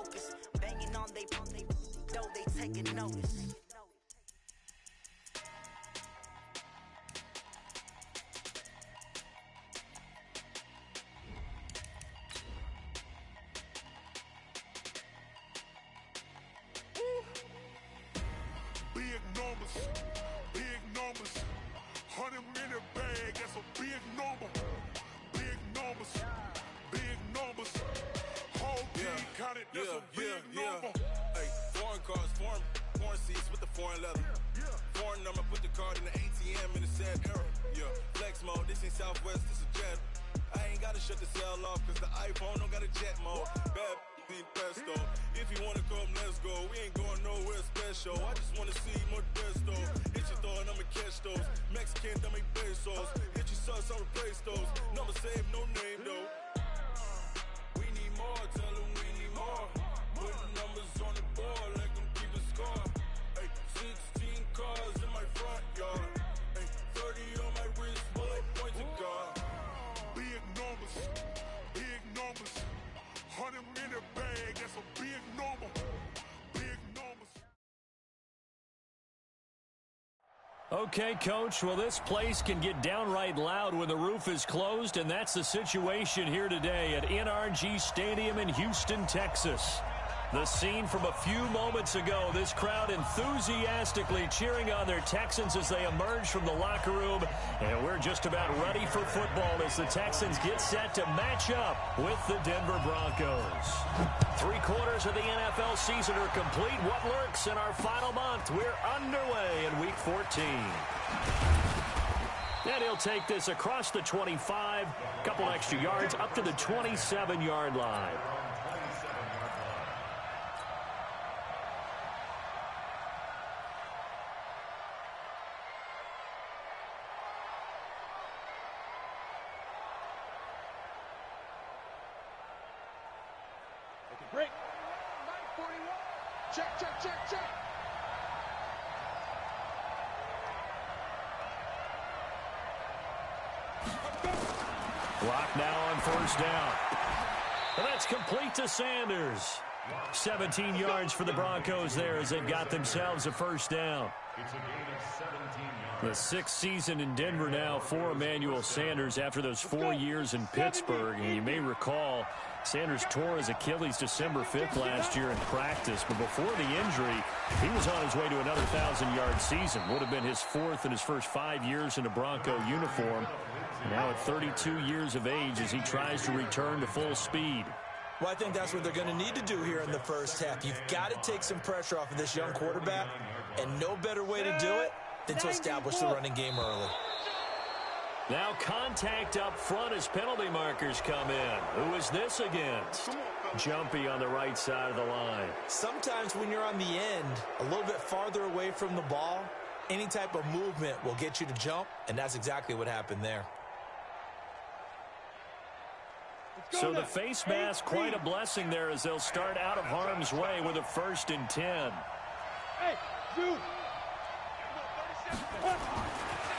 focus. Banging on they though they taking notice. Big numbers, 100 in the bag, that's a big number. Big numbers, whole team counted, that's a big number. Hey, foreign cars, foreign seats with the foreign leather. Foreign number, put the card in the ATM in the sad era. Yeah, flex mode, this ain't Southwest, this a jet. I ain't gotta shut the cell off, cause the iPhone don't got a jet mode. Bad in pesto. If you wanna come, let's go. We ain't going nowhere special. I just wanna see more pesto. Hit your throw and I'ma catch those. Mexican, dummy pesos. Hit your sauce, I'll replace those. Number save, no name though. We need more, tell them we need more. Putting numbers on the board like them keep a score. Hey, 16 cars in my front yard. Hey, 30 on my wrist, while I point to God. Big numbers, 100 in the bag, that's a big number. Big numbers. Okay, Coach, well, this place can get downright loud when the roof is closed, and that's the situation here today at NRG Stadium in Houston, Texas. The scene from a few moments ago, this crowd enthusiastically cheering on their Texans as they emerge from the locker room, and we're just about ready for football as the Texans get set to match up with the Denver Broncos. 3/4 of the NFL season are complete. What lurks in our final month? We're underway in Week 14. And he'll take this across the 25, couple extra yards up to the 27-yard line. Break. 941. Check. Block now on first down. And that's complete to Sanders. 17 yards for the Broncos there as they've got themselves a first down. It's a gain of 17 yards. The sixth season in Denver now for Emmanuel Sanders after those 4 years in Pittsburgh. And you may recall Sanders tore his Achilles December 5th last year in practice. But before the injury, he was on his way to another 1,000-yard season. Would have been his fourth in his first 5 years in a Bronco uniform. Now at 32 years of age as he tries to return to full speed. Well, I think that's what they're going to need to do here in the first half. You've got to take some pressure off of this young quarterback, and no better way to do it than to establish the running game early. Now contact up front as penalty markers come in. Who is this against? Jumpy on the right side of the line. Sometimes when you're on the end, a little bit farther away from the ball, any type of movement will get you to jump, and that's exactly what happened there. So the face mask, quite a blessing there as they'll start out of harm's way with a 1st and 10. Hey, dude.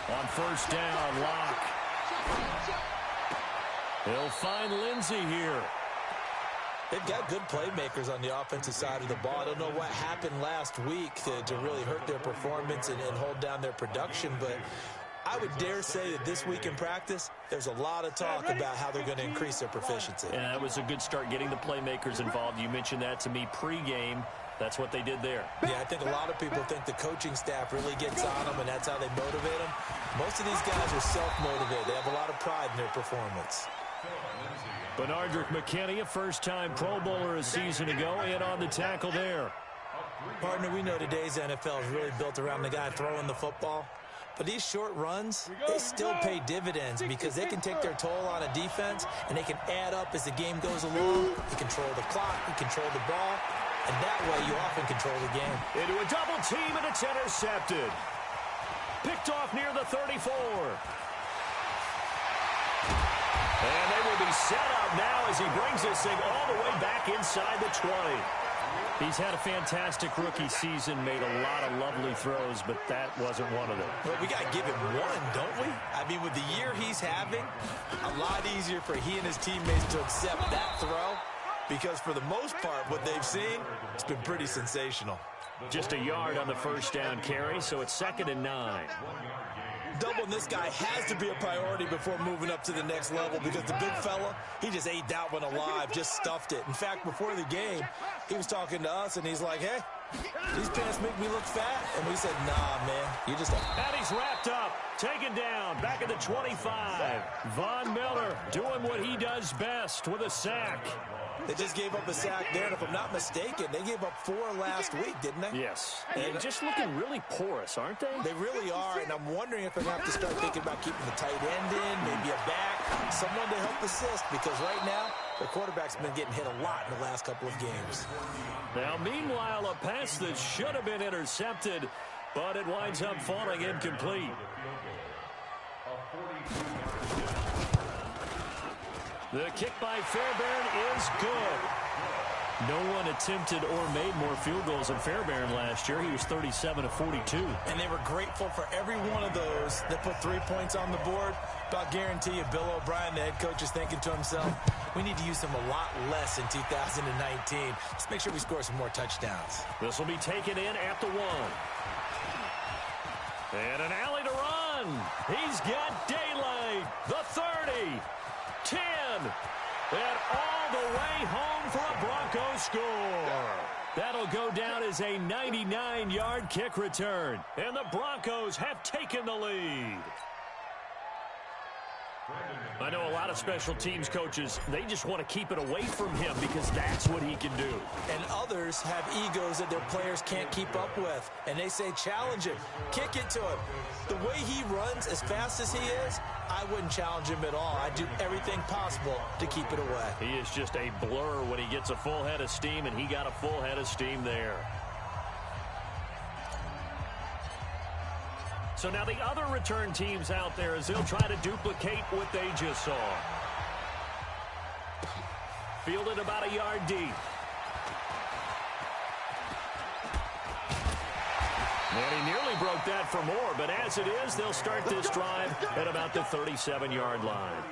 On first down, Locke. He'll find Lindsey here. They've got good playmakers on the offensive side of the ball. I don't know what happened last week to really hurt their performance and hold down their production, but I would dare say that this week in practice, there's a lot of talk about how they're going to increase their proficiency. And that was a good start getting the playmakers involved. You mentioned that to me pregame. That's what they did there. Yeah, I think a lot of people think the coaching staff really gets on them, and that's how they motivate them. Most of these guys are self-motivated. They have a lot of pride in their performance. Benardrick McKinney, a first-time Pro Bowler a season ago, in on the tackle there. Partner, we know today's NFL is really built around the guy throwing the football. But these short runs, they still pay dividends because they can take their toll on a defense, and they can add up as the game goes along. You control the clock, you control the ball, and that way you often control the game. Into a double team, and it's intercepted. Picked off near the 34. And they will be set up now as he brings this thing all the way back inside the 20. He's had a fantastic rookie season, made a lot of lovely throws, but that wasn't one of them. Well, we got to give him one, don't we? I mean, with the year he's having, a lot easier for he and his teammates to accept that throw because for the most part, what they've seen, it's been pretty sensational. Just a yard on the first down carry, so it's 2nd and 9. Doubling this guy has to be a priority before moving up to the next level because the big fella, he just ate that one alive, just stuffed it. In fact, before the game, he was talking to us, and he's like, hey, these pants make me look fat. And we said, nah, man, you just... And he's wrapped up, taken down, back at the 25. Von Miller doing what he does best with a sack. They just gave up a sack there, and if I'm not mistaken, they gave up 4 last week, didn't they? Yes. And just looking really porous, aren't they? They really are, and I'm wondering if they're going to have to start thinking about keeping the tight end in, maybe a back, someone to help assist, because right now, their quarterback's been getting hit a lot in the last couple of games. Now, meanwhile, a pass that should have been intercepted, but it winds up falling incomplete. The kick by Fairbairn is good. No one attempted or made more field goals than Fairbairn last year. He was 37 of 42. And they were grateful for every one of those that put 3 points on the board. But I'll guarantee you, Bill O'Brien, the head coach, is thinking to himself, we need to use him a lot less in 2019. Let's make sure we score some more touchdowns. This will be taken in at the 1. And an alley to run. He's got daylight. The 30. 10, and all the way home for a Broncos score. That'll go down as a 99-yard kick return, and the Broncos have taken the lead. I know a lot of special teams coaches, they just want to keep it away from him because that's what he can do. And others have egos that their players can't keep up with. And they say, challenge him, kick it to him. The way he runs as fast as he is, I wouldn't challenge him at all. I'd do everything possible to keep it away. He is just a blur when he gets a full head of steam, and he got a full head of steam there. So now the other return teams out there as they'll try to duplicate what they just saw. Fielded about a yard deep. And he nearly broke that for more, but as it is, they'll start this drive at about the 37-yard line.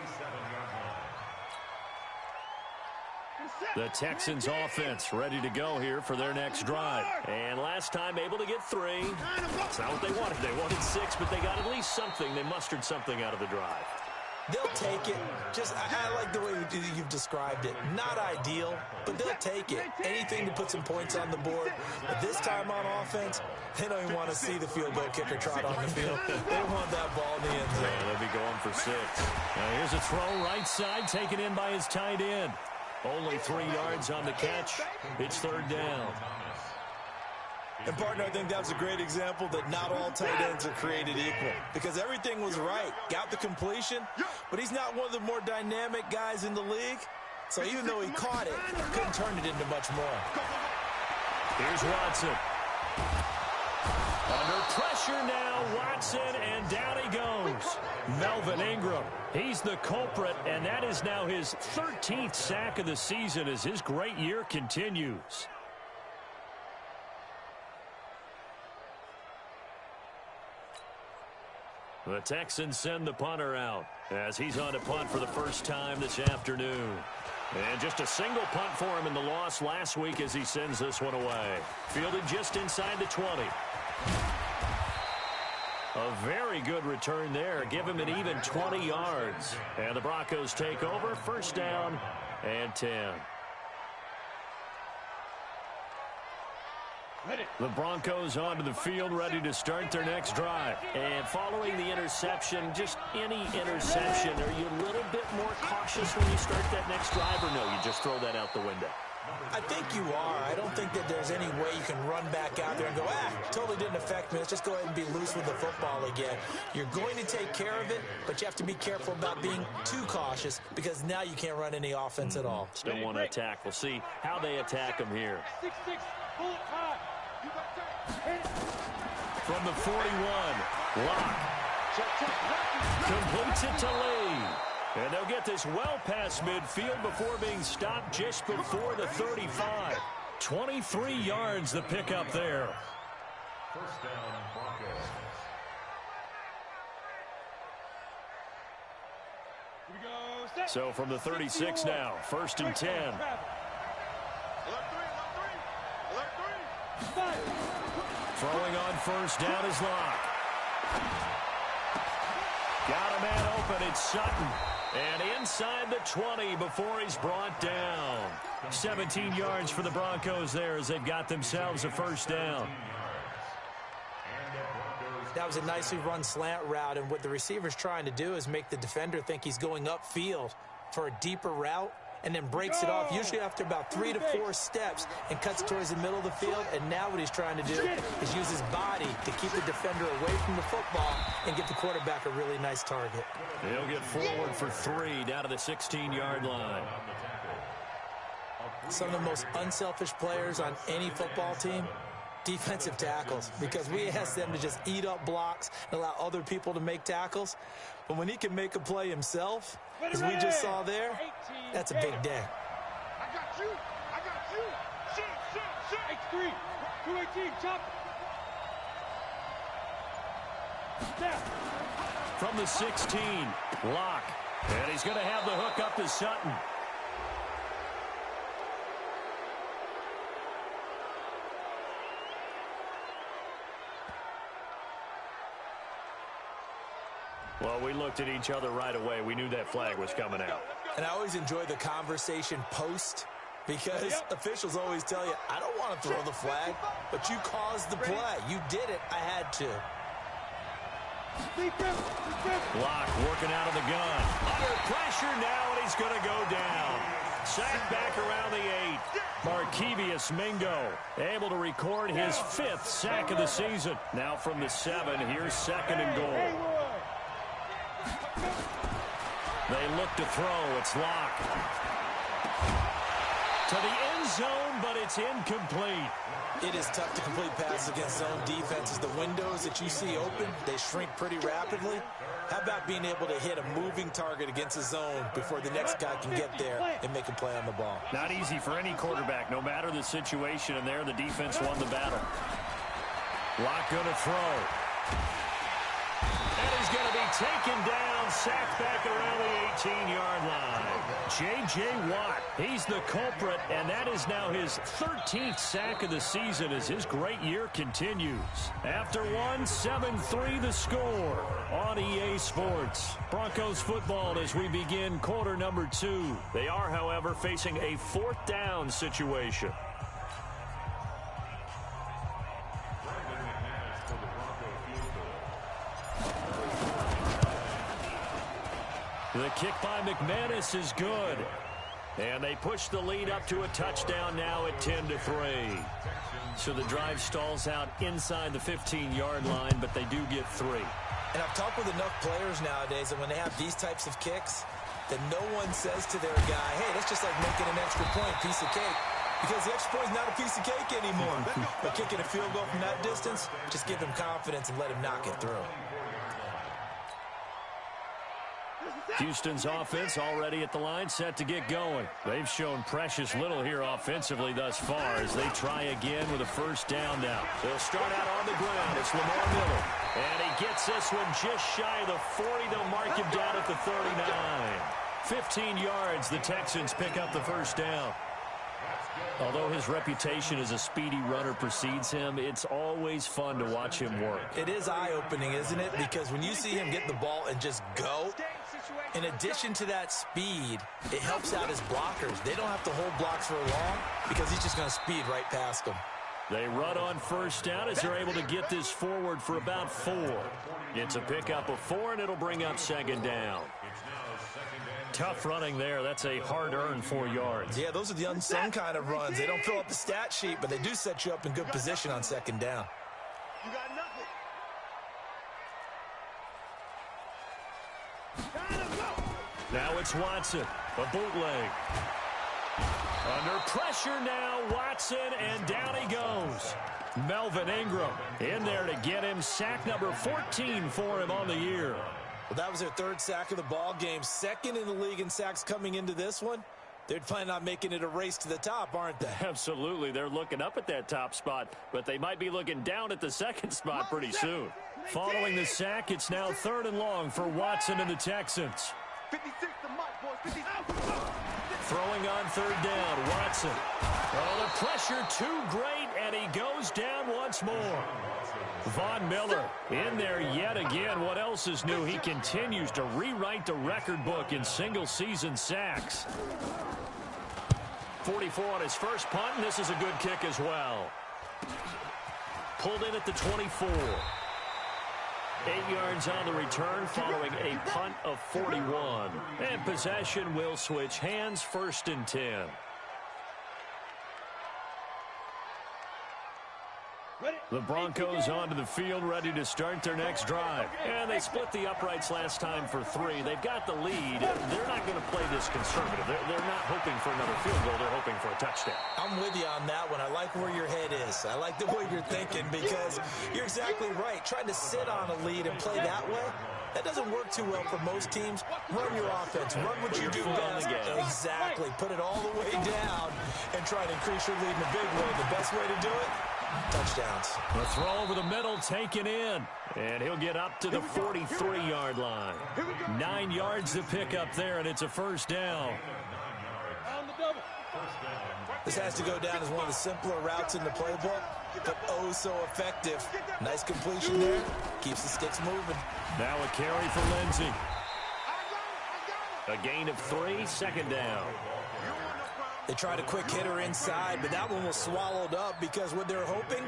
The Texans offense ready to go here for their next drive. And last time able to get 3. It's not what they wanted. They wanted 6, but they got at least something. They mustered something out of the drive. They'll take it. I like the way you've described it. Not ideal, but they'll take it. Anything to put some points on the board. But this time on offense, they don't even want to see the field goal kicker trot on the field. They want that ball in the end zone. Yeah, they'll be going for 6. Now here's a throw right side, taken in by his tight end. Only 3 yards on the catch. It's 3rd down. And, partner, I think that's a great example that not all tight ends are created equal. Because everything was right. Got the completion, but he's not one of the more dynamic guys in the league. So even though he caught it, couldn't turn it into much more. Here's Watson. Under pressure now, Watson, and down he goes. Melvin Ingram, he's the culprit, and that is now his 13th sack of the season as his great year continues. The Texans send the punter out as he's on to punt for the first time this afternoon. And just a single punt for him in the loss last week as he sends this one away. Fielded just inside the 20. A very good return there. Give him an even 20 yards. And the Broncos take over. 1st down and 10. The Broncos onto the field, ready to start their next drive. And following the interception, just any interception, are you a little bit more cautious when you start that next drive, or no, you just throw that out the window? I think you are. I don't think that there's any way you can run back out there and go, totally didn't affect me. Let's just go ahead and be loose with the football again. You're going to take care of it, but you have to be careful about being too cautious because now you can't run any offense at all. Still want to attack. We'll see how they attack them here. 6-6, pull it high. From the 41, Locke completes it to Lee. And they'll get this well past midfield before being stopped just before the 35. 23 yards the pickup there. 1st down, Broncos. Set. So from the 36 now, 1st and 10. Throwing on first down is Locke. Got a man open. It's Sutton. And inside the 20 before he's brought down. 17 yards for the Broncos there as they've got themselves a first down. That was a nicely run slant route, and what the receiver's trying to do is make the defender think he's going upfield for a deeper route and then breaks it off, usually after about 3 to 4 steps, and cuts towards the middle of the field. And now what he's trying to do is use his body to keep the defender away from the football and get the quarterback a really nice target. He'll get forward for 3 down to the 16-yard line. Some of the most unselfish players on any football team, defensive tackles, because we ask them to just eat up blocks and allow other people to make tackles. But when he can make a play himself, as we just saw there, that's a big day. I got you. Shit. H3, 218, chop. Snap. From the 16, Locke. And he's going to have the hook up to Sutton. Well, we looked at each other right away. We knew that flag was coming out. And I always enjoy the conversation post, because officials always tell you, I don't want to throw the flag, but you caused the play. You did it. I had to. Locke working out of the gun. Under pressure now, and he's going to go down. Sacked back around the 8. Markevius Mingo able to record his 5th sack of the season. Now from the 7, here's 2nd and goal. They look to throw. It's Locke. To the end zone, but it's incomplete. It is tough to complete passes against zone defenses. The windows that you see open, they shrink pretty rapidly. How about being able to hit a moving target against a zone before the next guy can get there and make a play on the ball? Not easy for any quarterback, no matter the situation, and there the defense won the battle. Locke going to throw. And he's going to be taken down, sacked back around the 18-yard line. J.J. Watt, he's the culprit, and that is now his 13th sack of the season as his great year continues. After one, 7-3 the score on EA Sports. Broncos football as we begin quarter number 2. They are, however, facing a 4th down situation. The kick by McManus is good. And they push the lead up to a touchdown now at 10-3. So the drive stalls out inside the 15-yard line, but they do get 3. And I've talked with enough players nowadays that when they have these types of kicks, that no one says to their guy, hey, that's just like making an extra point, piece of cake. Because the extra point is not a piece of cake anymore. But kicking a field goal from that distance, just give him confidence and let him knock it through. Houston's offense already at the line, set to get going. They've shown precious little here offensively thus far as they try again with a first down now. They'll start out on the ground. It's Lamar Miller. And he gets this one just shy of the 40. They'll mark him down at the 39. 15 yards, the Texans pick up the first down. Although his reputation as a speedy runner precedes him, it's always fun to watch him work. It is eye-opening, isn't it? Because when you see him get the ball and just go, in addition to that speed, it helps out his blockers. They don't have to hold blocks for long because he's just going to speed right past them. They run on first down as they're able to get this forward for about 4. It's a pickup of 4, and it'll bring up 2nd down. Tough running there. That's a hard-earned 4 yards. Yeah, those are the unsung kind of runs. They don't fill up the stat sheet, but they do set you up in good position on 2nd down. You got nothing. Now it's Watson, a bootleg. Under pressure now, Watson, and down he goes. Melvin Ingram in there to get him. Sack number 14 for him on the year. Well, that was their 3rd sack of the ball game. 2nd in the league in sacks coming into this one. They're planning on making it a race to the top, aren't they? Absolutely. They're looking up at that top spot, but they might be looking down at the 2nd spot pretty soon. Following the sack, it's now 3rd and long for Watson and the Texans. 56 to Mike, boys. 56. Throwing on 3rd down, Watson. Oh, the pressure too great, and he goes down once more. Von Miller in there yet again. What else is new? He continues to rewrite the record book in single-season sacks. 44 on his first punt, and this is a good kick as well. Pulled in at the 24. 8 yards on the return following a punt of 41. And possession will switch hands, 1st and 10. The Broncos onto the field, ready to start their next drive. And they split the uprights last time for 3. They've got the lead. They're not going to play this conservative. They're not hoping for another field goal. They're hoping for a touchdown. I'm with you on that one. I like where your head is. I like the way you're thinking because you're exactly right. Trying to sit on a lead and play that way, that doesn't work too well for most teams. Run your offense. Run what you do best. Exactly. Put it all the way down and try to increase your lead in a big way. The best way to do it? Touchdowns. The throw over the middle taken in. And he'll get up to the 43-yard line. 9 yards to pick up there, and it's a 1st down. This has to go down as one of the simpler routes in the playbook, but oh so effective. Nice completion there. Keeps the sticks moving. Now a carry for Lindsey. A gain of 3, 2nd down. They tried a quick hitter inside, but that one was swallowed up because what they're hoping,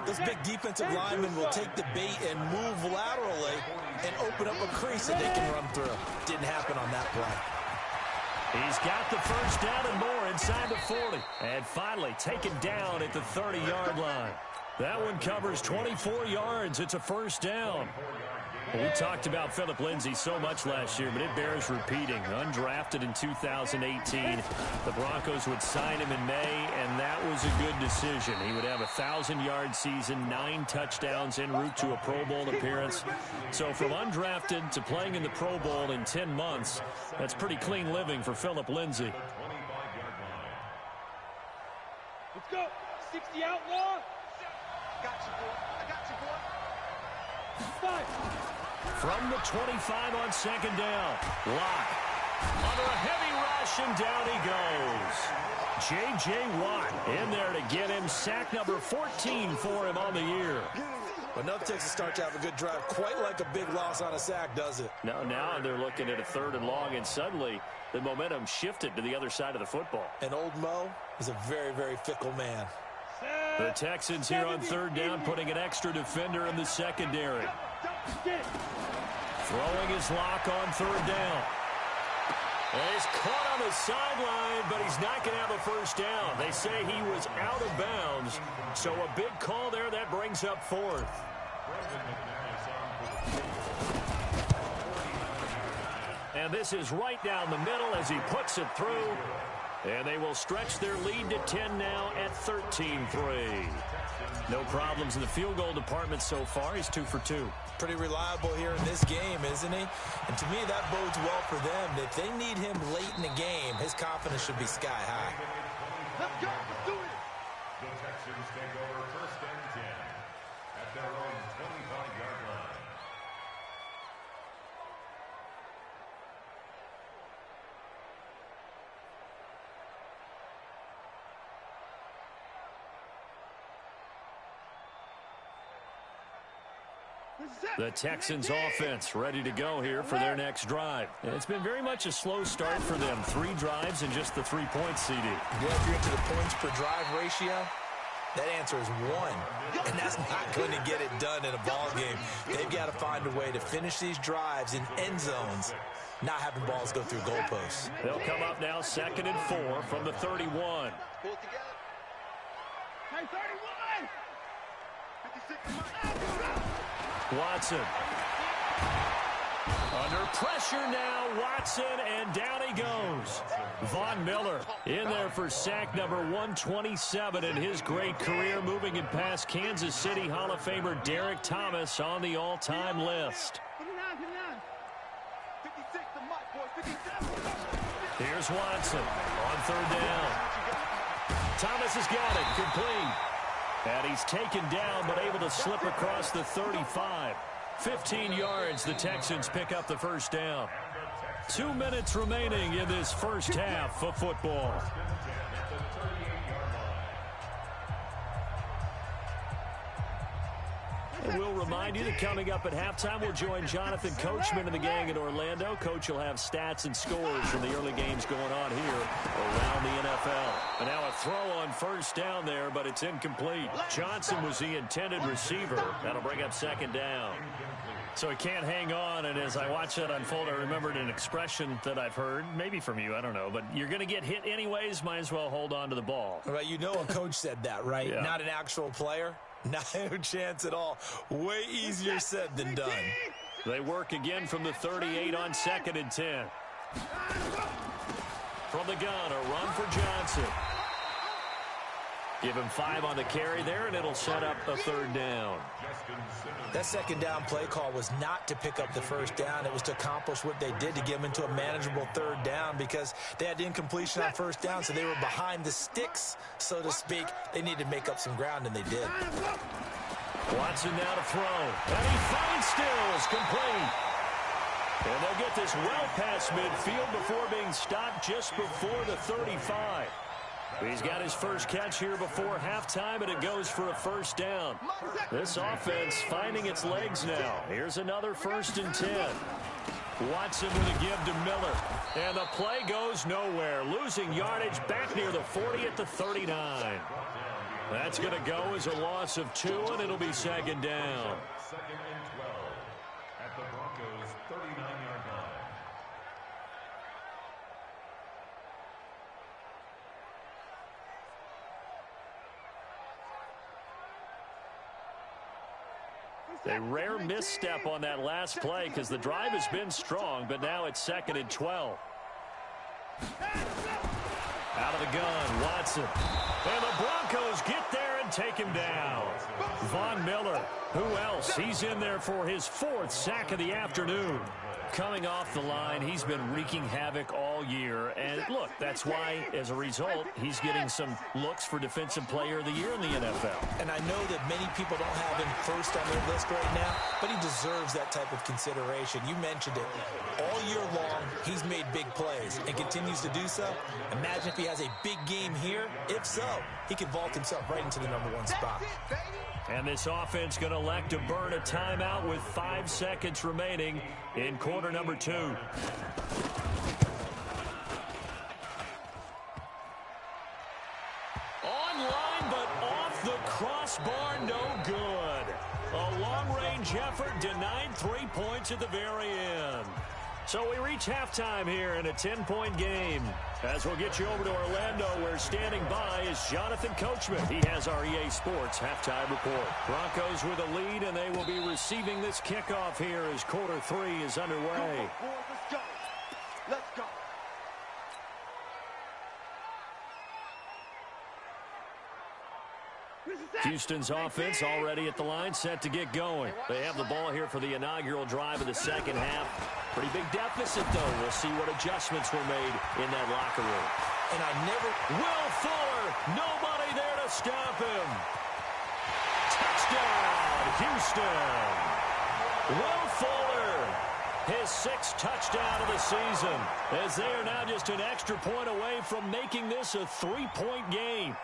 this big defensive lineman will take the bait and move laterally and open up a crease that they can run through. Didn't happen on that play. He's got the 1st down and more inside the 40. And finally taken down at the 30-yard line. That one covers 24 yards. It's a 1st down. We talked about Philip Lindsay so much last year, but it bears repeating. Undrafted in 2018. The Broncos would sign him in May, and that was a good decision. He would have a 1,000-yard season, 9 touchdowns en route to a Pro Bowl appearance. So from undrafted to playing in the Pro Bowl in 10 months, that's pretty clean living for Philip Lindsay. Let's go. 60 outlaw. Got you, boy. I got you, boy. 5. From the 25 on 2nd down. Locke under a heavy rush, and down he goes. J.J. Watt in there to get him sack number 14 for him on the year. But enough takes a start to have a good drive. Quite like a big loss on a sack, does it? Now they're looking at a 3rd and long, and suddenly the momentum shifted to the other side of the football. And old Mo is a very, very fickle man. The Texans here on 3rd down, putting an extra defender in the secondary. Throwing his lock on 3rd down. And he's caught on the sideline, but he's not going to have a 1st down. They say he was out of bounds, so a big call there. That brings up 4th. And this is right down the middle as he puts it through. And they will stretch their lead to 10 now at 13-3. No problems in the field goal department so far. He's 2 for 2. Pretty reliable here in this game, isn't he? And to me, that bodes well for them. If they need him late in the game, his confidence should be sky high. Let's go. Let's do it. The Texans take over 1st and 10 at their own 25-yard line. The Texans offense ready to go here for their next drive. And it's been very much a slow start for them. 3 drives and just the 3 points, CD. Yeah, if you're into the points per drive ratio, that answer is 1. And that's not going to get it done in a ball game. They've got to find a way to finish these drives in end zones, not having balls go through goalposts. They'll come up now 2nd and 4 from the 31. Pull it together. Hey, 31. 56. Watson. Under pressure now, Watson, and down he goes. Von Miller in there for sack number 127 in his great career, moving it past Kansas City Hall of Famer Derek Thomas on the all-time list. 56, the mic, boy, 57. Here's Watson on 3rd down. Thomas has got it, complete. And he's taken down, but able to slip across the 35. 15 yards, the Texans pick up the 1st down. 2 minutes remaining in this first half of football. And we'll remind you that coming up at halftime, we'll join Jonathan Coachman and the gang in Orlando. Coach will have stats and scores from the early games going on here around the NFL. And now a throw on first down there, but it's incomplete. Johnson was the intended receiver. That'll bring up second down. So he can't hang on, and as I watch that unfold, I remembered an expression that I've heard, maybe from you, I don't know, but you're going to get hit anyways, might as well hold on to the ball. Right, you know a coach said that, right? Yeah. Not an actual player. Not a chance at all. Way easier said than done. They work again from the 38 on 2nd and 10. From the gun, a run for Johnson. Give him 5 on the carry there, and it'll set up a third down. That second down play call was not to pick up the first down. It was to accomplish what they did, to get them into a manageable third down, because they had incompletion on first down, so they were behind the sticks, so to speak. They needed to make up some ground, and they did. Watson now to throw, and he finds Stills, complete. And they'll get this well past midfield before being stopped just before the 35. He's got his first catch here before halftime, and it goes for a first down. This offense finding its legs now. Here's another 1st and 10. Watson with a give to Miller. And the play goes nowhere. Losing yardage back near the 40 at the 39. That's going to go as a loss of 2, and it'll be second down. 2nd and 12 at the Broncos' 39-yard line. A rare misstep on that last play because the drive has been strong, but now it's 2nd and 12. Out of the gun, Watson. And the Broncos get there and take him down. Von Miller, who else? He's in there for his 4th sack of the afternoon. Coming off the line, he's been wreaking havoc all year. And look, that's why, as a result, he's getting some looks for Defensive Player of the Year in the NFL. And I know that many people don't have him first on their list right now, but he deserves that type of consideration. You mentioned it. All year long, he's made big plays and continues to do so. Imagine if he has a big game here. If so, he could vault himself right into the #1 spot. And this offense going to elect to burn a timeout with 5 seconds remaining in quarter number 2. Online, but off the crossbar, no good. A long-range effort denied 3 points at the very end. So we reach halftime here in a 10-point game. As we'll get you over to Orlando, where standing by is Jonathan Coachman. He has our EA Sports halftime report. Broncos with a lead, and they will be receiving this kickoff here as quarter 3 is underway. Let's go. Let's go. Houston's offense already at the line, set to get going. They have the ball here for the inaugural drive of the second half. Pretty big deficit, though. We'll see what adjustments were made in that locker room. And I never... Will Fuller, nobody there to stop him. Touchdown, Houston. Will Fuller, his 6th touchdown of the season, as they are now just an extra point away from making this a 3-point game.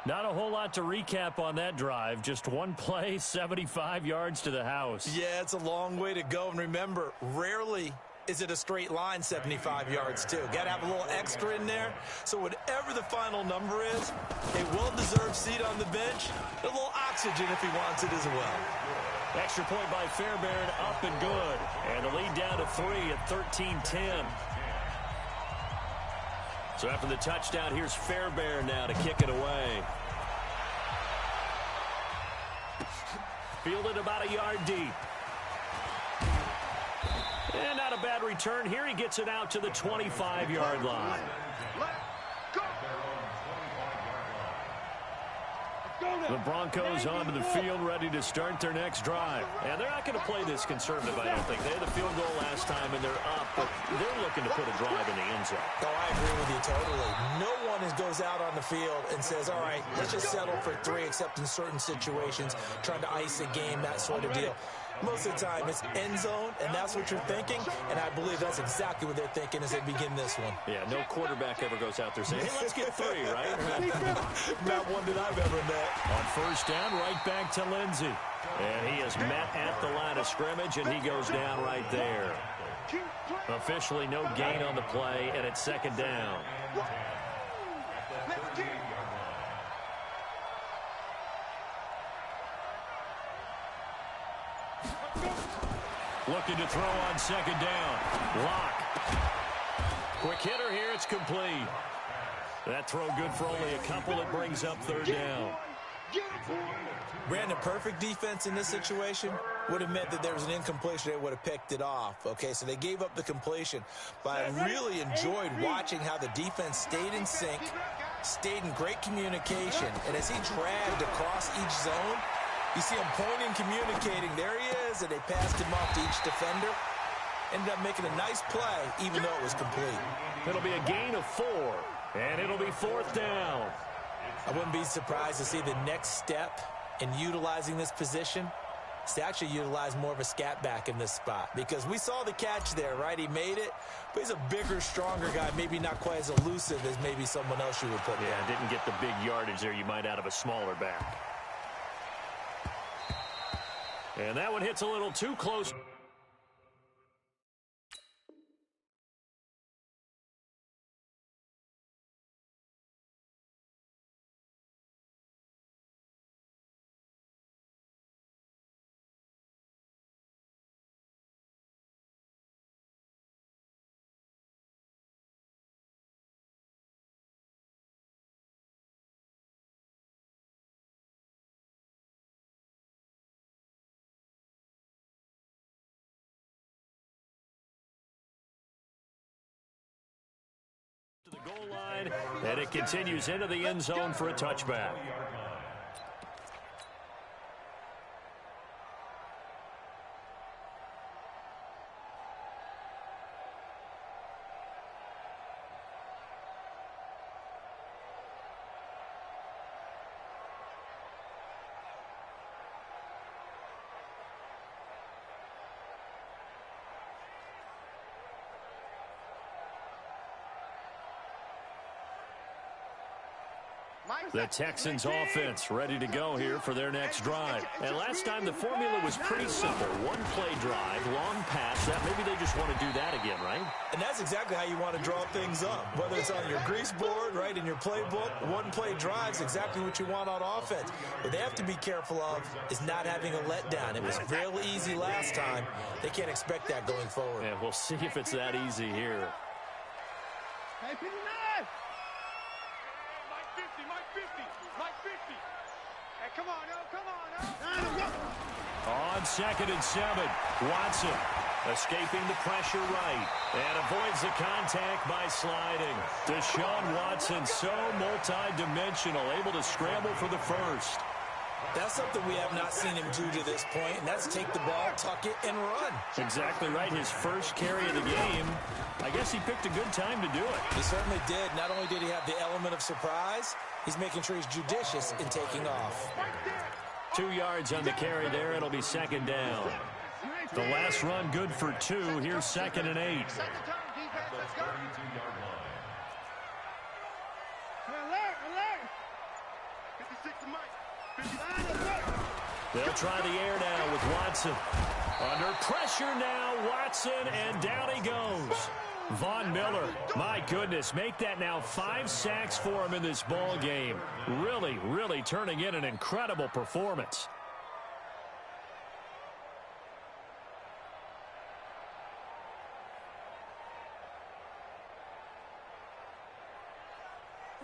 Not a whole lot to recap on that drive. Just one play, 75 yards to the house. Yeah, it's a long way to go. And remember, rarely is it a straight line 75 yards, too. Got to have a little extra in there. So whatever the final number is, a well-deserved seat on the bench, a little oxygen if he wants it as well. Extra point by Fairbairn, up and good. And the lead down to 3 at 13-10. So after the touchdown, here's Fairbairn now to kick it away. Fielded about a yard deep. And not a bad return here. He gets it out to the 25-yard line. The Broncos onto the field, ready to start their next drive. And they're not going to play this conservative, I don't think. They had the field goal last time, and they're up, but they're looking to put a drive in the end zone. Oh, I agree with you totally. No one goes out on the field and says, all right, let's just settle for 3, except in certain situations, trying to ice a game, that sort of deal. Most of the time, it's end zone, and that's what you're thinking, and I believe that's exactly what they're thinking as they begin this one. Yeah, no quarterback ever goes out there saying, hey, let's get 3, right? Not one that I've ever met. On first down, right back to Lindsey. And he is met at the line of scrimmage, and he goes down right there. Officially no gain on the play, and it's second down. Looking to throw on second down. Lock. Quick hitter here. It's complete. That throw good for only a couple. It brings up third down. Brandon, perfect defense in this situation would have meant that there was an incompletion. They would have picked it off. Okay, so they gave up the completion. But I really enjoyed watching how the defense stayed in sync, stayed in great communication. And as he dragged across each zone, you see him pointing, communicating. There he is, and they passed him off to each defender. Ended up making a nice play, even though it was complete. It'll be a gain of 4, and it'll be fourth down. I wouldn't be surprised to see the next step in utilizing this position is to actually utilize more of a scat back in this spot, because we saw the catch there, right? He made it, but he's a bigger, stronger guy, maybe not quite as elusive as maybe someone else you would put there. Yeah, didn't get the big yardage there you might out of a smaller back. And that one hits a little too close. To the goal line, and it continues into the end zone for a touchback. The Texans offense ready to go here for their next drive. And last time the formula was pretty simple. One play drive, long pass. That maybe they just want to do that again, right? And that's exactly how you want to draw things up. Whether it's on your grease board, right, in your playbook, one play drive's exactly what you want on offense. What they have to be careful of is not having a letdown. It was real easy last time. They can't expect that going forward. And we'll see if it's that easy here. Hey, 59! Come on, yo, come on, yo. On 2nd and 7, Watson escaping the pressure right and avoids the contact by sliding. Deshaun Watson, so multi-dimensional, able to scramble for the first. That's something we have not seen him do to this point, and that's take the ball, tuck it, and run. Exactly right. His first carry of the game. I guess he picked a good time to do it. He certainly did. Not only did he have the element of surprise, he's making sure he's judicious in taking off. 2 yards on the carry there. It'll be second down. The last run good for 2. Here's 2nd and 8. They'll try the air now with Watson. Under pressure now, Watson, and down he goes. Von Miller, my goodness, make that now 5 sacks for him in this ball game. Really, really turning in an incredible performance.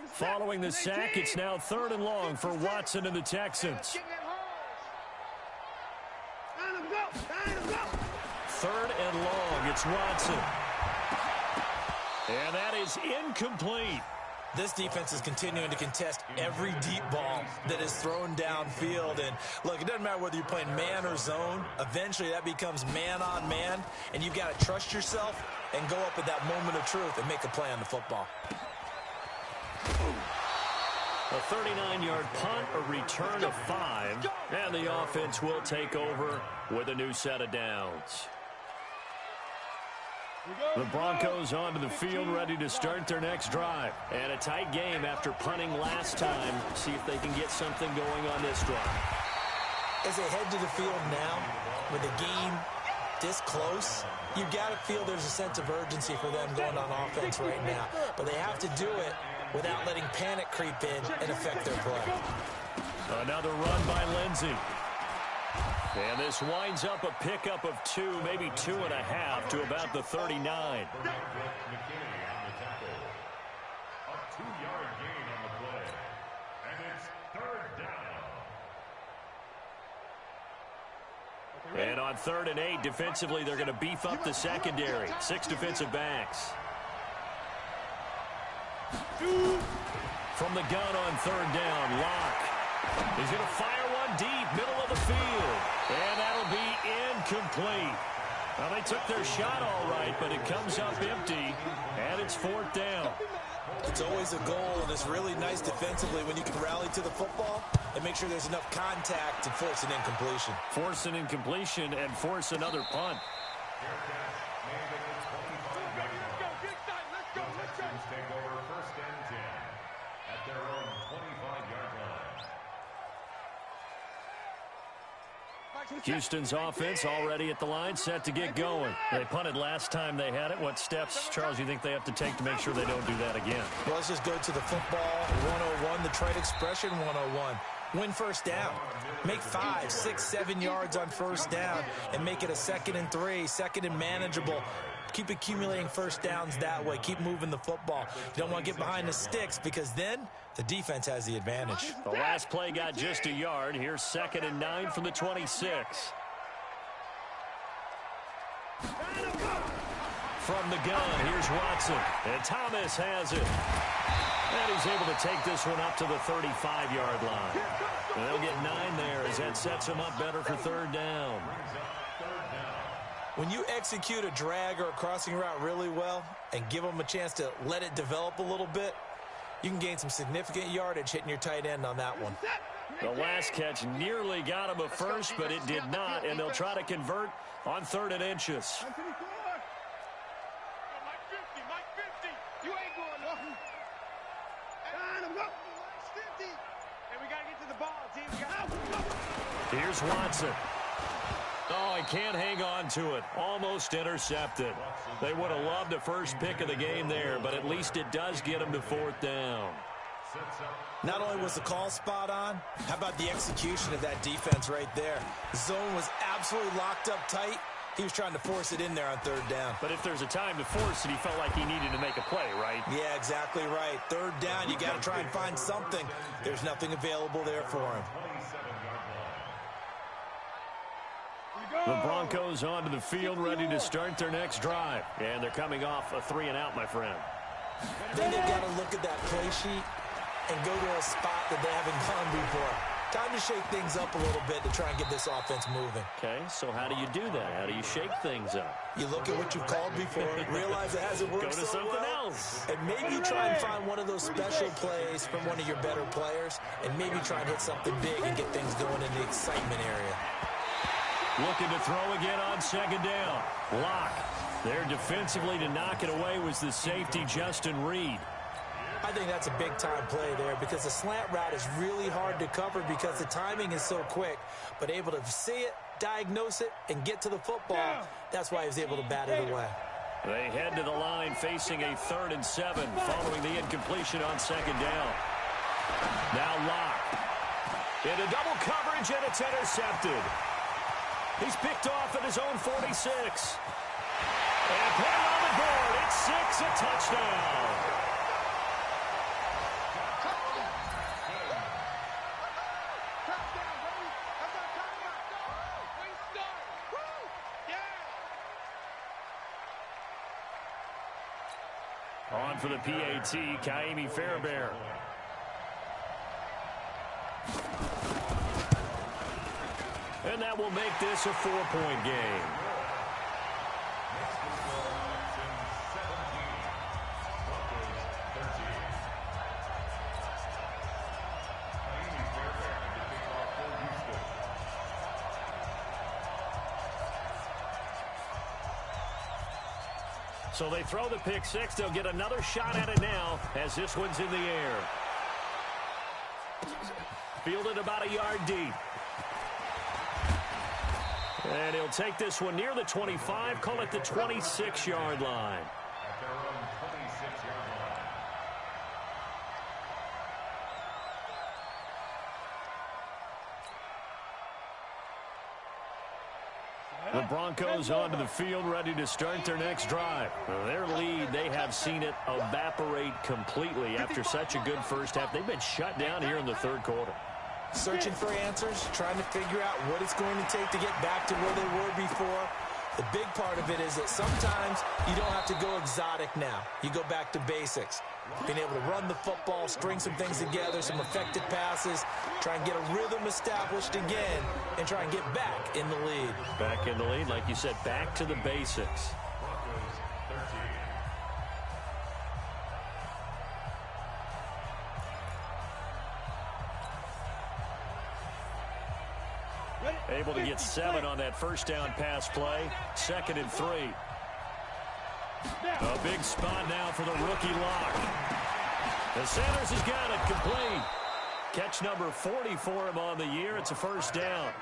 Following the sack, it's now 3rd and long for Watson and the Texans. 3rd and long, it's Watson. And that is incomplete. This defense is continuing to contest every deep ball that is thrown downfield. And look, it doesn't matter whether you're playing man or zone. Eventually that becomes man on man, and you've got to trust yourself and go up at that moment of truth and make a play on the football. A 39-yard punt, a return of 5, and the offense will take over with a new set of downs. The Broncos onto the field, ready to start their next drive. And a tight game after punting last time. See if they can get something going on this drive. As they head to the field now, with the game this close, you got to feel there's a sense of urgency for them going on offense right now. But they have to do it without letting panic creep in and affect their play. Another run by Lindsey. And this winds up a pickup of 2, maybe 2.5 to about the 39. McKinney on the tackle. A 2-yard gain on the play. And it's 3rd down. And on 3rd and 8, defensively, they're going to beef up the secondary. 6 defensive backs. From the gun on 3rd down, Locke. He's going to fire one deep, middle of the field. And that'll be incomplete. Well, they took their shot all right, but it comes up empty, and it's 4th down. It's always a goal, and it's really nice defensively when you can rally to the football and make sure there's enough contact to force an incompletion. Force an incompletion and force another punt. Take over 1st and 10 at their own 25-yard line. Houston's offense already at the line, set to get going. They punted last time they had it. What steps, Charles, you think they have to take to make sure they don't do that again? Well, let's just go to the football 101, the trade expression 101. Win 1st down. Make 5, 6, 7 yards on 1st down and make it a 2nd and 3, 2nd and manageable. Keep accumulating 1st downs that way. Keep moving the football. You don't want to get behind the sticks because then the defense has the advantage. The last play got just a yard. Here's 2nd and 9 from the 26. From the gun, here's Watson. And Thomas has it. And he's able to take this one up to the 35-yard line. And they'll get 9 there as that sets them up better for 3rd down. When you execute a drag or a crossing route really well and give them a chance to let it develop a little bit, you can gain some significant yardage hitting your tight end on that one. The last catch nearly got him a first, but it did not, and they'll try to convert on 3rd and inches. Here's Watson. Oh, he can't hang on to it. Almost intercepted. They would have loved the first pick of the game there, but at least it does get him to 4th down. Not only was the call spot on, how about the execution of that defense right there? The zone was absolutely locked up tight. He was trying to force it in there on 3rd down. But if there's a time to force it, he felt like he needed to make a play, right? Yeah, exactly right. 3rd down, you got to try and find something. There's nothing available there for him. The Broncos onto the field, ready to start their next drive. And they're coming off a 3-and-out, my friend. Then they've got to look at that play sheet and go to a spot that they haven't gone before. Time to shake things up a little bit to try and get this offense moving. Okay, so how do you do that? How do you shake things up? You look at what you've called before, realize it hasn't worked Go to so something well, else. and maybe you try and find one of those special plays from one of your better players, and maybe try and hit something big and get things going in the excitement area. Looking to throw again on 2nd down. Locke. There defensively to knock it away was the safety, Justin Reed. I think that's a big-time play there because the slant route is really hard to cover because the timing is so quick. But able to see it, diagnose it, and get to the football, that's why he was able to bat it away. They head to the line facing a 3rd and 7 following the incompletion on 2nd down. Now Locke. Into double coverage, and it's intercepted. He's picked off at his own 46. And put it on the board. It's 6, a touchdown. On for the PAT, Kaimi Fairbairn. And that will make this a 4-point game. So they throw the pick six. They'll get another shot at it now as this one's in the air. Fielded about a yard deep. And he'll take this one near the 25, call it the 26-yard line. At their own 26-yard line. The Broncos onto the field, ready to start their next drive. Their lead, they have seen it evaporate completely after such a good first half. They've been shut down here in the third quarter. Searching for answers, trying to figure out what it's going to take to get back to where they were before. The big part of it is that sometimes you don't have to go exotic now. You go back to basics. Being able to run the football, string some things together, some effective passes, try and get a rhythm established again, and try and get back in the lead. Back in the lead, like you said, back to the basics. Broncos 13. Able to get 7 on that first down pass play. 2nd and 3. A big spot now for the rookie Locke. The Sanders has got it complete. Catch number 40 for him on the year. It's a first down.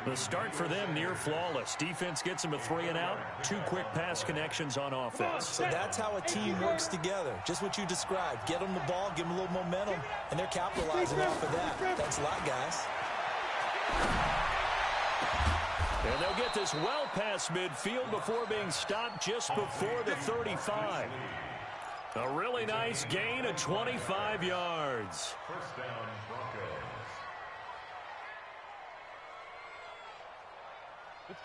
The start for them near flawless. Defense gets them a 3 and out. 2 quick pass connections on offense. So that's how a team works together. Just what you described. Get them the ball, give them a little momentum, and they're capitalizing off of that. Thanks a lot, guys. And they'll get this well past midfield before being stopped just before the 35. A really nice gain of 25 yards. First down,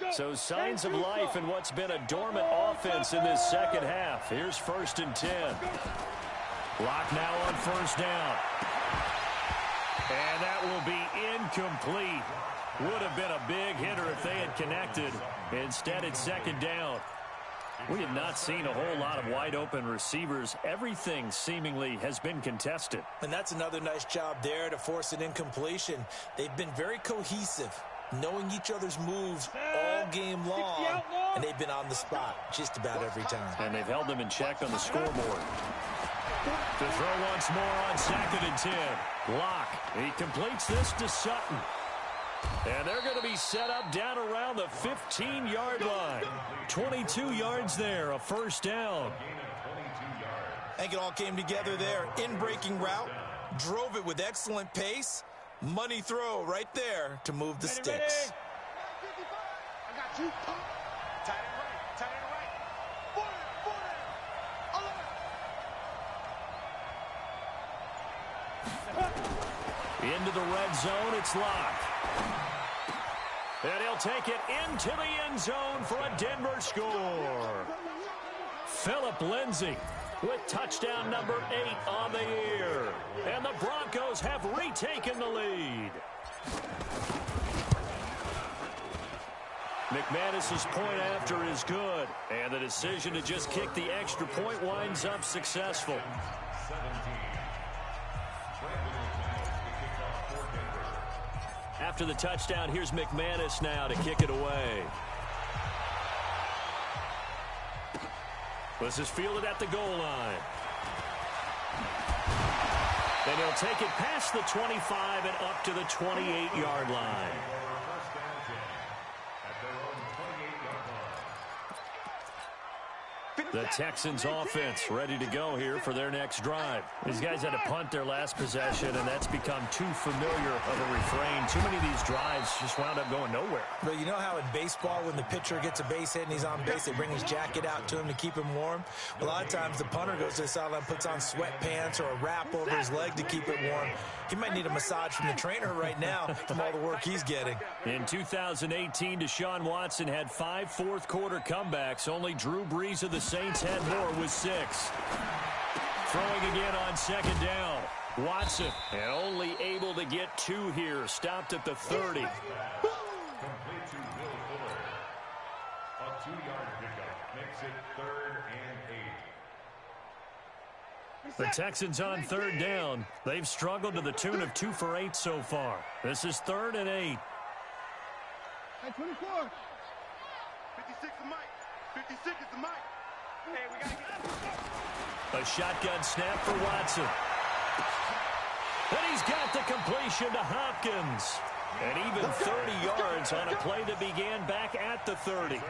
Broncos. So signs of life in what's been a dormant offense in this second half. Here's 1st and 10. Locke now on first down. And that will be incomplete. Would have been a big hitter if they had connected. Instead, it's 2nd down. We have not seen a whole lot of wide-open receivers. Everything seemingly has been contested. And that's another nice job there to force an incompletion. They've been very cohesive, knowing each other's moves all game long, and they've been on the spot just about every time. And they've held them in check on the scoreboard. To throw once more on 2nd and 10. Locke, he completes this to Sutton. And they're going to be set up down around the 15-yard line. 22 yards there, a first down. I think it all came together there. In-breaking route, drove it with excellent pace. Money throw right there to move the sticks. I got you. Tight end right. Tight end right. 40. Into the red zone, it's Locke. And he'll take it into the end zone for a Denver score. Phillip Lindsay with touchdown number 8 on the year. And the Broncos have retaken the lead. McManus's point after is good. And the decision to just kick the extra point winds up successful. 17. After the touchdown, here's McManus now to kick it away. This is fielded at the goal line. And he'll take it past the 25 and up to the 28-yard line. The Texans offense ready to go here for their next drive. These guys had to punt their last possession, and that's become too familiar of a refrain. Too many of these drives just wound up going nowhere. But you know how in baseball, when the pitcher gets a base hit and he's on base, they bring his jacket out to him to keep him warm? A lot of times the punter goes to the sideline, puts on sweatpants or a wrap over his leg to keep it warm. He might need a massage from the trainer right now from all the work he's getting. In 2018, Deshaun Watson had 5 fourth-quarter comebacks. Only Drew Brees of the Saints had more with 6. Throwing again on 2nd down. Watson, and only able to get 2 here. Stopped at the 30. Complete to Will Fuller. A 2-yard pickup makes it 3rd and 8. The Texans on 3rd down. They've struggled to the tune of 2 for 8 so far. This is 3rd and 8. Hey, 24. 56 is Mike. 56 is the Mike. A shotgun snap for Watson. And he's got the completion to Hopkins. And even 30 yards on a play that began back at the 30.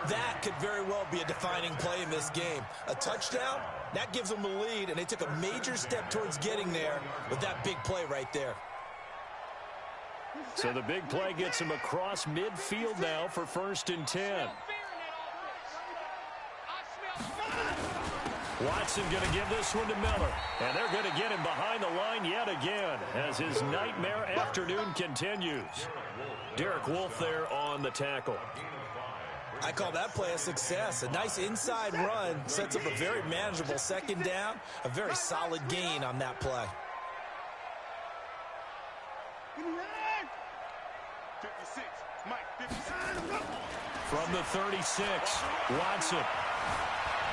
That could very well be a defining play in this game. A touchdown, that gives them the lead, and they took a major step towards getting there with that big play right there. So the big play gets him across midfield now for 1st and 10. Watson going to give this one to Miller. And they're going to get him behind the line yet again as his nightmare afternoon continues. Derek Wolfe there on the tackle. I call that play a success. A nice inside run sets up a very manageable 2nd down. A very solid gain on that play. 56. Mike, 56. From the 36, Watson.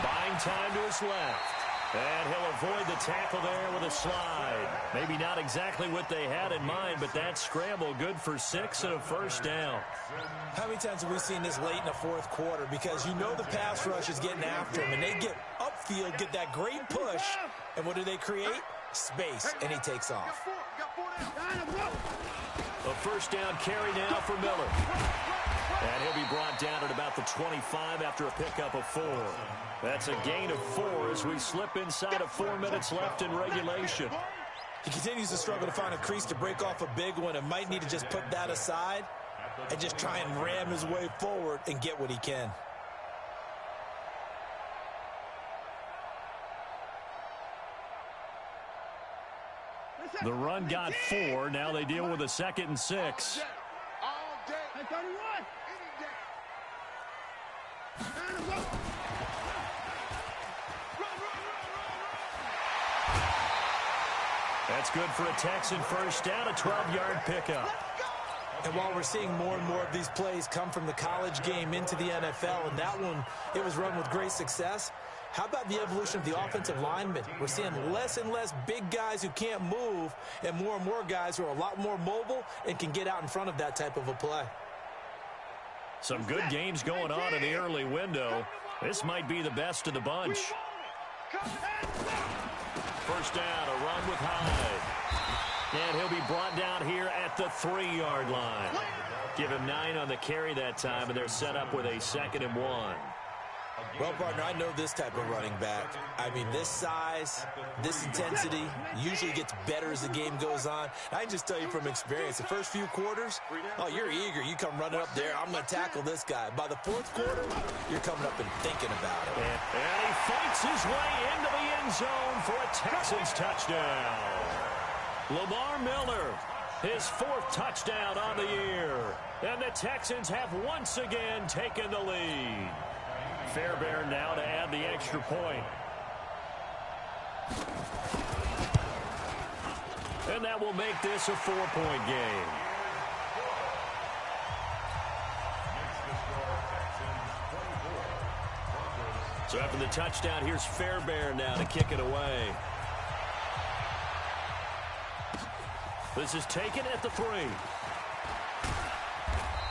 Buying time to his left. And he'll avoid the tackle there with a slide. Maybe not exactly what they had in mind, but that scramble good for 6 and a 1st down. How many times have we seen this late in the 4th quarter? Because you know the pass rush is getting after him, and they get upfield, get that great push, and what do they create? Space, and he takes off. A 1st down carry now for Miller. And he'll be brought down at about the 25 after a pickup of 4. That's a gain of 4 as we slip inside of 4 minutes left in regulation. He continues to struggle to find a crease to break off a big one and might need to just put that aside and just try and ram his way forward and get what he can. The run got 4. Now they deal with a 2nd and 6. That's good for a Texan 1st down, a 12-yard pickup. And while we're seeing more and more of these plays come from the college game into the NFL, and that one, it was run with great success, how about the evolution of the offensive linemen? We're seeing less and less big guys who can't move and more guys who are a lot more mobile and can get out in front of that type of a play. Some good games going on in the early window. This might be the best of the bunch. 1st down, a run with Hyde. And he'll be brought down here at the 3-yard line. Give him 9 on the carry that time, and they're set up with a 2nd and 1. Well, partner, I know this type of running back. I mean, this size, this intensity usually gets better as the game goes on. I can just tell you from experience, the first few quarters, oh, you're eager. You come running up there, I'm going to tackle this guy. By the 4th quarter, you're coming up and thinking about it. And he fights his way into the end zone for a Texans touchdown. Lamar Miller, his 4th touchdown on the year. And the Texans have once again taken the lead. Fairbairn now to add the extra point. And that will make this a 4-point game. So after the touchdown, here's Fairbairn now to kick it away. This is taken at the 3.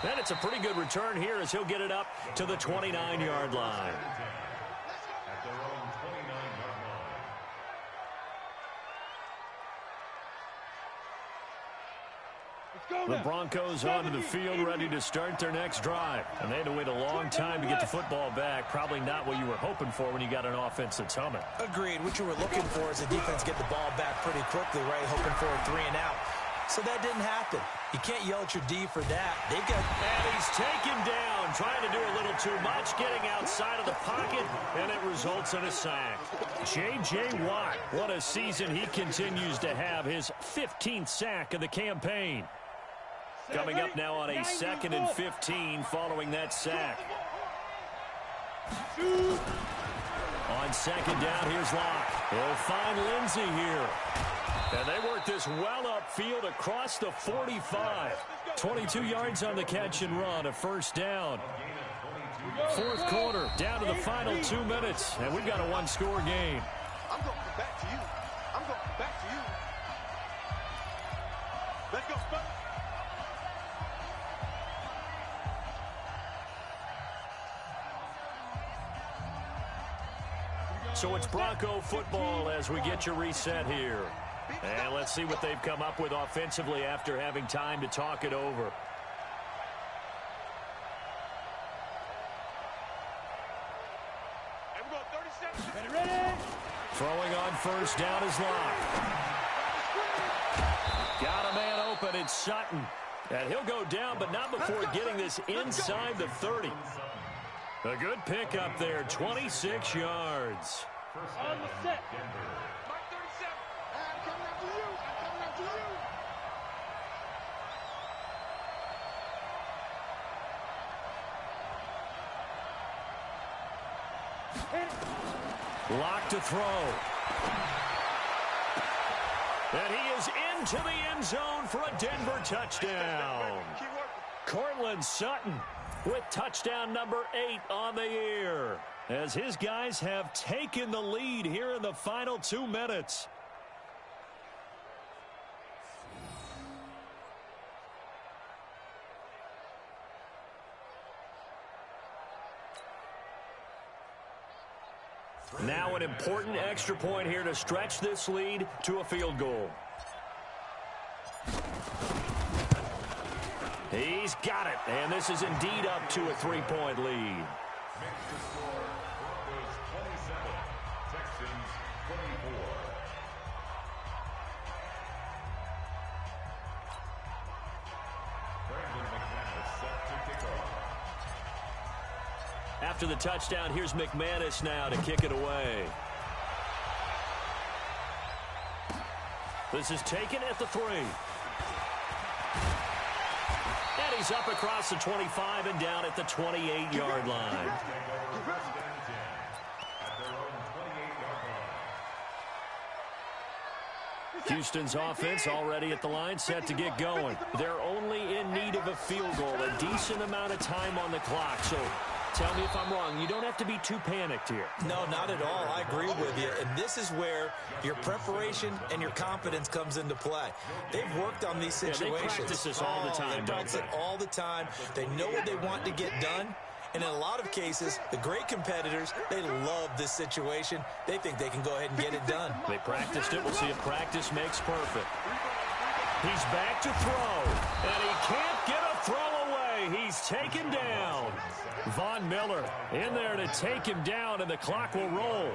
And it's a pretty good return here as he'll get it up to the 29-yard line. At their own 29-yard line. The Broncos onto the field ready to start their next drive. And they had to wait a long time to get the football back. Probably not what you were hoping for when you got an offense that's humming. Agreed. What you were looking for is the defense get the ball back pretty quickly, right? Hoping for a 3-and-out. So that didn't happen. You can't yell at your D for that. They've got... And he's taken down, trying to do a little too much, getting outside of the pocket, and it results in a sack. J.J. Watt, what a season he continues to have, his 15th sack of the campaign. Coming up now on a 2nd and 15 following that sack. On 2nd down, here's Locke. He'll find Lindsey here. And they work this well upfield across the 45. 22 yards on the catch and run, a 1st down. 4th quarter, down to the final 2 minutes, and we've got a 1-score game. I'm going to come back to you. I'm going to come back to you. Let's go, Spurs. So it's Bronco football as we get you reset here. And let's see what they've come up with offensively after having time to talk it over. Ready? Throwing on first down is Locke. Got a man open. It's Sutton. And he'll go down, but not before getting this inside the 30. A good pickup there, 26 yards. On the set. Mark 37. I'm coming after you. I'm coming after you. Lock to throw. And he is into the end zone for a Denver touchdown. Cortland Sutton with touchdown number 8 on the year, as his guys have taken the lead here in the final 2 minutes. Now an important extra point here to stretch this lead to a field goal. He's got it, and this is indeed up to a 3-point lead. Makes the score Broncos 27, Texans 24. Brandon McManus set to kick off. After the touchdown, here's McManus now to kick it away. This is taken at the 3. And he's up across the 25 and down at the 28-yard line. Houston's offense already at the line, set to get going. They're only in need of a field goal, a decent amount of time on the clock. So tell me if I'm wrong. You don't have to be too panicked here. No, not at all. I agree with you. And this is where your preparation and your confidence comes into play. They've worked on these situations. They practice this all the time, They practice it all the time. They know what they want to get done. And in a lot of cases, the great competitors, they love this situation. They think they can go ahead and get it done. They practiced it. We'll see if practice makes perfect. He's back to throw. And he can't get a throw away. He's taken down. Von Miller in there to take him down, and the clock will roll.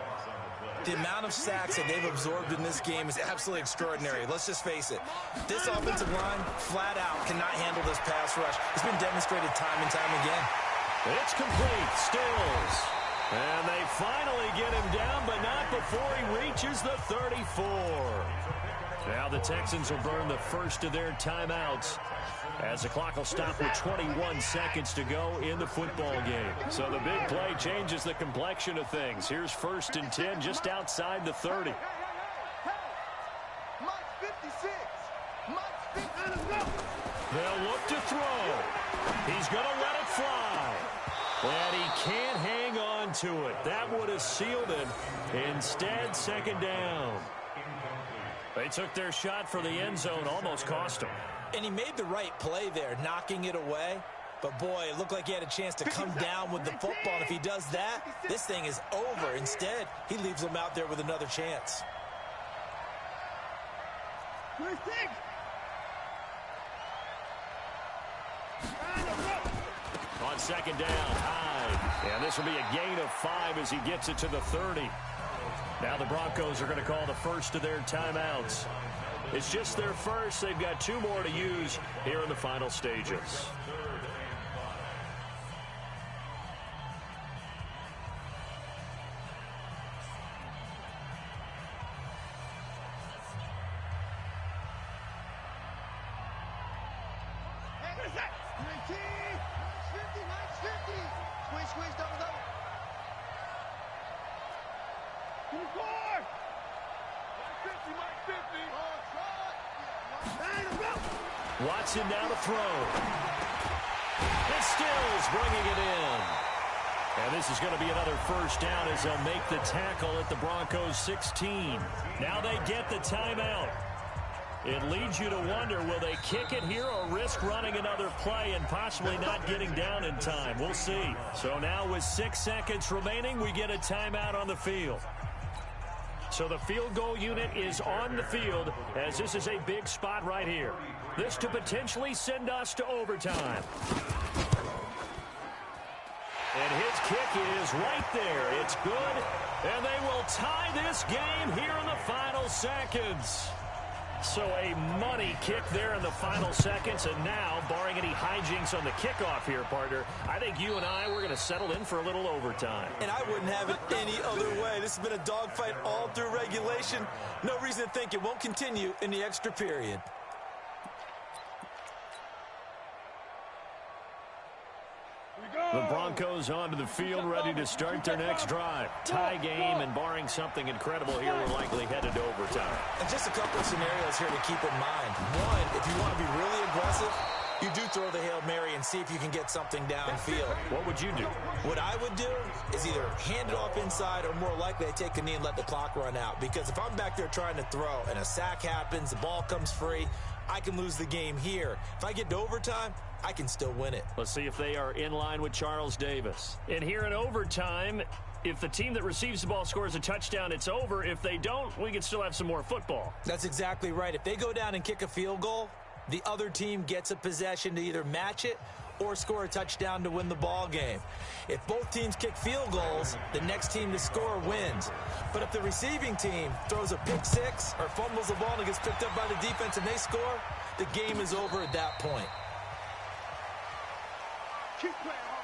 The amount of sacks that they've absorbed in this game is absolutely extraordinary. Let's just face it. This offensive line, flat out, cannot handle this pass rush. It's been demonstrated time and time again. It's complete. Stills. And they finally get him down, but not before he reaches the 34. Now the Texans will burn the first of their timeouts, as the clock will stop with 21 seconds to go in the football game. So the big play changes the complexion of things. Here's 1st and 10 just outside the 30. They'll look to throw. He's going to let it fly. And he can't hang on to it. That would have sealed it. Instead, 2nd down. They took their shot for the end zone, almost cost him. And he made the right play there, knocking it away. But, boy, it looked like he had a chance to come down with the football. And if he does that, this thing is over. Instead, he leaves him out there with another chance. On 2nd down, Hyde. And this will be a gain of 5 as he gets it to the 30. Now the Broncos are going to call the first of their timeouts. It's just their first. They've got 2 more to use here in the final stages. Watson now to throw. And Stills bringing it in. And this is going to be another first down as they'll make the tackle at the Broncos 16. Now they get the timeout. It leads you to wonder, will they kick it here or risk running another play and possibly not getting down in time? We'll see. So now with 6 seconds remaining, we get a timeout on the field. So the field goal unit is on the field as this is a big spot right here. This to potentially send us to overtime. And his kick is right there. It's good, and they will tie this game here in the final seconds. So a money kick there in the final seconds, and now, barring any hijinks on the kickoff here, partner, I think you and I, we're going to settle in for a little overtime. And I wouldn't have it any other way. This has been a dogfight all through regulation. No reason to think it won't continue in the extra period. The Broncos onto the field, ready to start their next drive. Tie game, and barring something incredible here, we're likely headed to overtime. And just a couple of scenarios here to keep in mind. One, if you want to be really aggressive, you do throw the Hail Mary and see if you can get something downfield. What would you do? What I would do is either hand it off inside or more likely I take a knee and let the clock run out. Because if I'm back there trying to throw and a sack happens, the ball comes free, I can lose the game here. If I get to overtime, I can still win it. Let's see if they are in line with Charles Davis. And here in overtime, if the team that receives the ball scores a touchdown, it's over. If they don't, we can still have some more football. That's exactly right. If they go down and kick a field goal, the other team gets a possession to either match it or score a touchdown to win the ball game. If both teams kick field goals, the next team to score wins. But if the receiving team throws a pick six or fumbles the ball and it gets picked up by the defense and they score, the game is over at that point. Keep playing hard.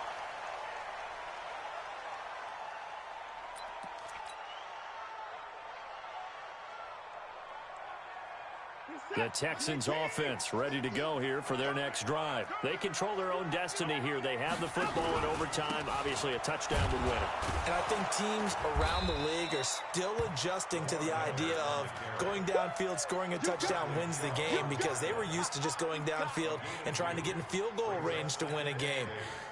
The Texans offense ready to go here for their next drive. They control their own destiny here. They have the football in overtime. Obviously, a touchdown would win it. And I think teams around the league are still adjusting to the idea of going downfield, scoring a touchdown wins the game, because they were used to just going downfield and trying to get in field goal range to win a game.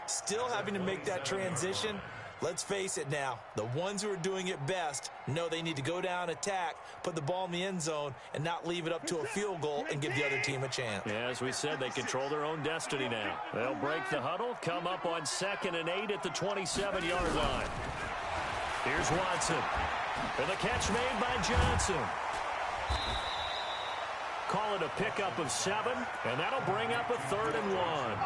Still having to make that transition. Let's face it now, the ones who are doing it best know they need to go down, attack, put the ball in the end zone, and not leave it up to a field goal and give the other team a chance. Yeah, as we said, they control their own destiny now. They'll break the huddle, come up on 2nd and 8 at the 27-yard line. Here's Watson. And the catch made by Johnson. Call it a pickup of 7, and that'll bring up a 3rd and 1.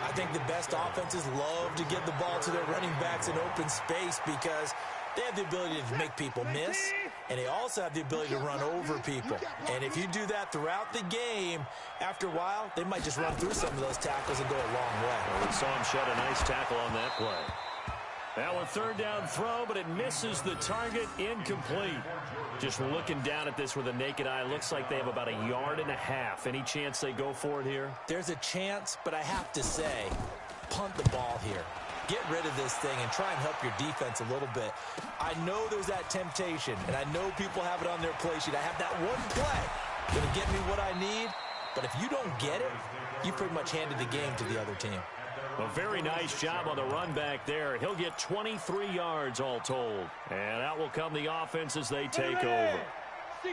I think the best offenses love to get the ball to their running backs in open space because they have the ability to make people miss, and they also have the ability to run over people. And if you do that throughout the game, after a while, they might just run through some of those tackles and go a long way. Well, we saw him shed a nice tackle on that play. Now a 3rd down throw, but it misses the target, incomplete. Just looking down at this with a naked eye, looks like they have about 1.5 yards. Any chance they go for it here? There's a chance, but I have to say, punt the ball here. Get rid of this thing and try and help your defense a little bit. I know there's that temptation, and I know people have it on their play sheet. I have that one play. Going to get me what I need, but if you don't get it, you pretty much handed the game to the other team. A very nice job on the run back there. He'll get 23 yards all told. And out will come the offense as they take over.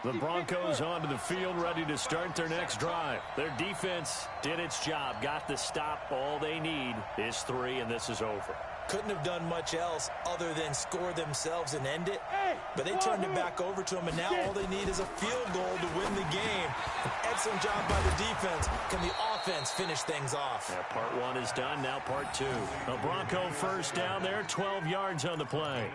The Broncos onto the field, ready to start their next drive. Their defense did its job, got the stop. All they need is 3, and this is over. Couldn't have done much else other than score themselves and end it. But they turned it back over to them, and now all they need is a field goal to win the game. An excellent job by the defense. Can the offense finish things off? Yeah, part 1 is done, now part 2. A Bronco 1st down there, 12 yards on the play.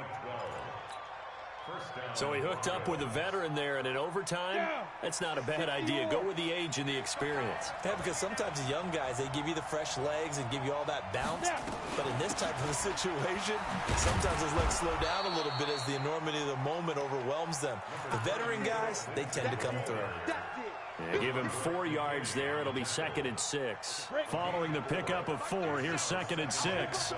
So he hooked up with a veteran there, and in overtime, that's not a bad idea. Go with the age and the experience. Yeah, because sometimes the young guys, they give you the fresh legs and give you all that bounce. But in this type of a situation, sometimes those legs slow down a little bit as the enormity of the moment overwhelms them. The veteran guys, they tend to come through. Yeah, give him 4 yards there. It'll be 2nd and 6. Following the pickup of 4, here's 2nd and 6.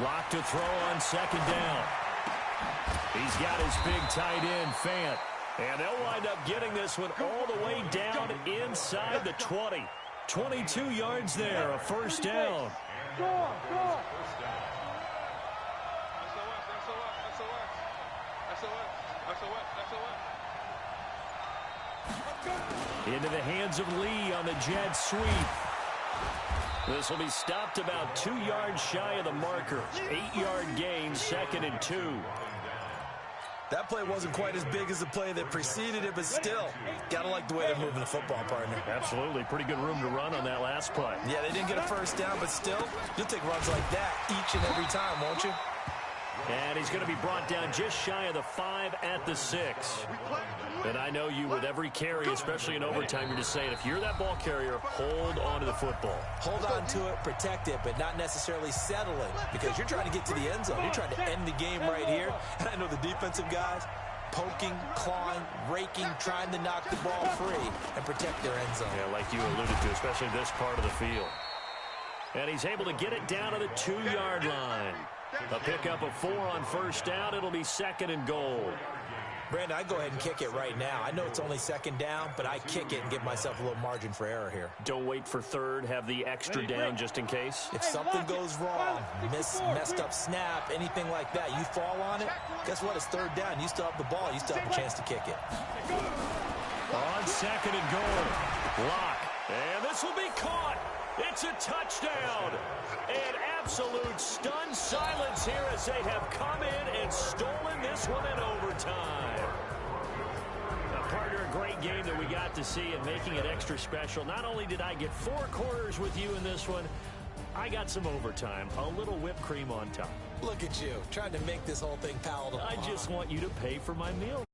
Lock to throw on 2nd down. He's got his big tight end, Fant. And they'll wind up getting this one all the way down inside the 20. 22 yards there, a 1st down. Into the hands of Lee on the jet sweep. This will be stopped about 2 yards shy of the marker. 8-yard gain, 2nd and 2. That play wasn't quite as big as the play that preceded it, but still, got to like the way they're moving the football, partner. Absolutely. Pretty good room to run on that last play. Yeah, they didn't get a first down, but still, you'll take runs like that each and every time, won't you? And he's going to be brought down just shy of the 5 at the 6. And I know you, with every carry, especially in overtime, you're just saying, if you're that ball carrier, hold on to the football. Hold on to it, protect it, but not necessarily settle it, because you're trying to get to the end zone. You're trying to end the game right here. And I know the defensive guys poking, clawing, raking, trying to knock the ball free and protect their end zone. Yeah, like you alluded to, especially this part of the field. And he's able to get it down to the 2-yard line. A pickup of 4 on first down. It'll be 2nd and goal. Brandon, I'd go ahead and kick it right now. I know it's only 2nd down, but I kick it and give myself a little margin for error here. Don't wait for 3rd. Have the extra down just in case. If something goes wrong, messed up snap, anything like that, you fall on it, guess what? It's 3rd down. You still have the ball. You still have a chance to kick it. On 2nd and goal. Lock. And this will be caught. It's a touchdown. An absolute stunned silence here as they have come in and stolen this one in overtime. Partner, a great game that we got to see and making it extra special. Not only did I get 4 quarters with you in this one, I got some overtime, a little whipped cream on top. Look at you, trying to make this whole thing palatable. I just want you to pay for my meal.